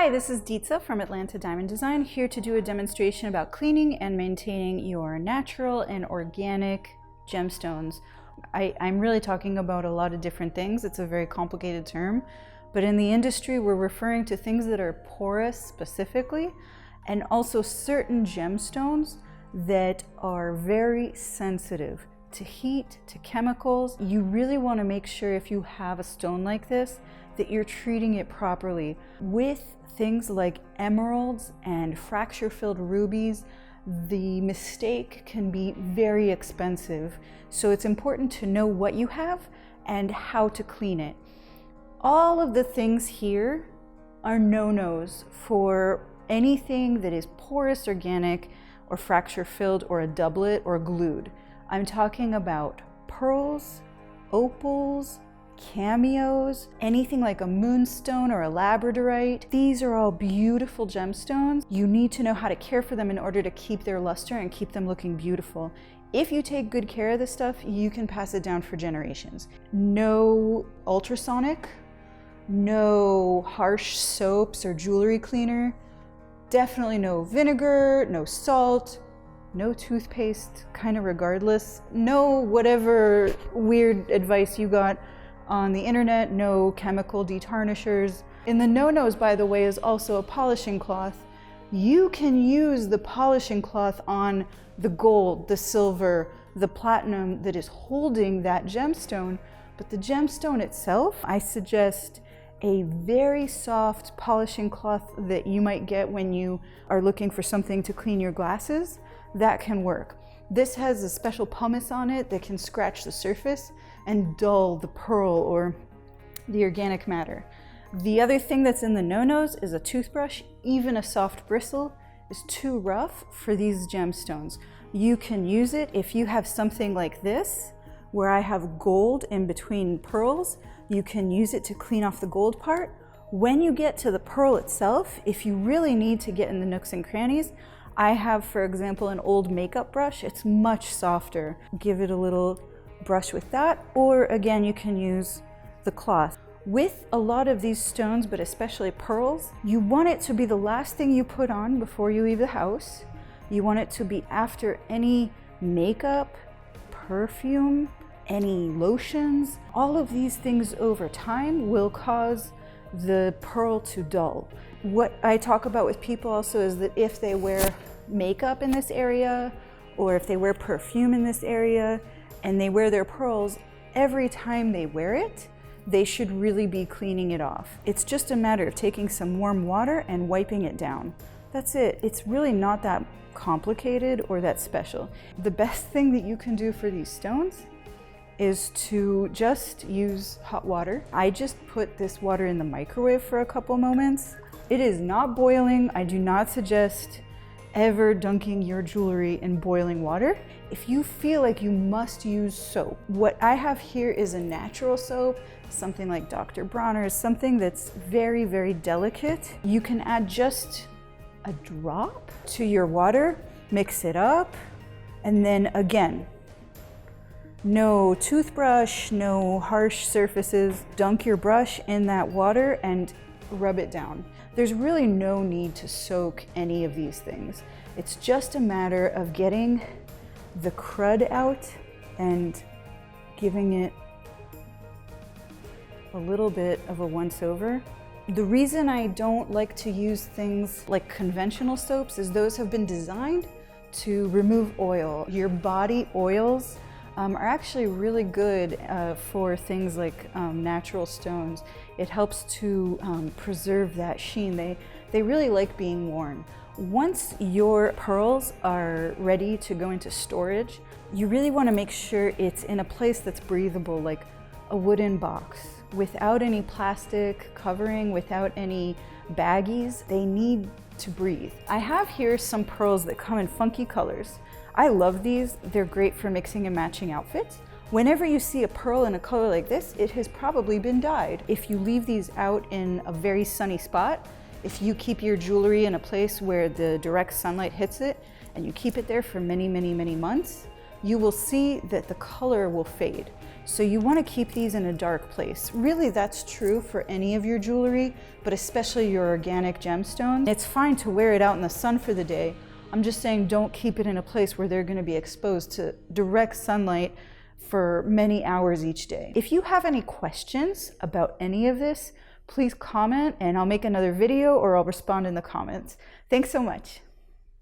Hi, this is Dietza from Atlanta Diamond Design, here to do a demonstration about cleaning and maintaining your natural and organic gemstones. I'm really talking about a lot of different things. It's a very complicated term, but in the industry we're referring to things that are porous specifically, and also certain gemstones that are very sensitive to heat, to chemicals. You really want to make sure if you have a stone like this that you're treating it properly. With things like emeralds and fracture-filled rubies, the mistake can be very expensive. So it's important to know what you have and how to clean it. All of the things here are no-nos for anything that is porous, organic, or fracture-filled, or a doublet, or glued. I'm talking about pearls, opals, cameos, anything like a moonstone or a labradorite. These are all beautiful gemstones. You need to know how to care for them in order to keep their luster and keep them looking beautiful. If you take good care of this stuff, you can pass it down for generations. No ultrasonic, no harsh soaps or jewelry cleaner, definitely no vinegar, no salt, no toothpaste, kind of regardless, no whatever weird advice you got on the internet, no chemical detarnishers. In the no-nos, by the way, is also a polishing cloth. You can use the polishing cloth on the gold, the silver, the platinum that is holding that gemstone, but the gemstone itself, I suggest a very soft polishing cloth that you might get when you are looking for something to clean your glasses. That can work. This has a special pumice on it that can scratch the surface and dull the pearl or the organic matter. The other thing that's in the no-nos is a toothbrush. Even a soft bristle is too rough for these gemstones. You can use it if you have something like this, where I have gold in between pearls. You can use it to clean off the gold part. When you get to the pearl itself, if you really need to get in the nooks and crannies, I have, for example, an old makeup brush. It's much softer. Give it a little brush with that, or again, you can use the cloth. With a lot of these stones, but especially pearls, you want it to be the last thing you put on before you leave the house. You want it to be after any makeup, perfume, any lotions. All of these things over time will cause the pearl to dull. What I talk about with people also is that if they wear makeup in this area, or if they wear perfume in this area, and they wear their pearls, every time they wear it, they should really be cleaning it off. It's just a matter of taking some warm water and wiping it down. That's it. It's really not that complicated or that special. The best thing that you can do for these stones is to just use hot water. I just put this water in the microwave for a couple moments. It is not boiling. I do not suggest ever dunking your jewelry in boiling water. If you feel like you must use soap, what I have here is a natural soap, something like Dr. Bronner's, something that's very, very delicate. You can add just a drop to your water, mix it up, and then again, no toothbrush, no harsh surfaces. Dunk your brush in that water and rub it down. There's really no need to soak any of these things. It's just a matter of getting the crud out and giving it a little bit of a once over. The reason I don't like to use things like conventional soaps is those have been designed to remove oil. Your body oils are actually really good for things like natural stones. It helps to preserve that sheen. They really like being worn. Once your pearls are ready to go into storage, you really want to make sure it's in a place that's breathable, like a wooden box, without any plastic covering, without any baggies. They need to breathe. I have here some pearls that come in funky colors. I love these. They're great for mixing and matching outfits. Whenever you see a pearl in a color like this, it has probably been dyed. If you leave these out in a very sunny spot, if you keep your jewelry in a place where the direct sunlight hits it, and you keep it there for many, many, many months, you will see that the color will fade. So you want to keep these in a dark place. Really, that's true for any of your jewelry, but especially your organic gemstones. It's fine to wear it out in the sun for the day. I'm just saying don't keep it in a place where they're going to be exposed to direct sunlight for many hours each day. If you have any questions about any of this, please comment and I'll make another video or I'll respond in the comments. Thanks so much.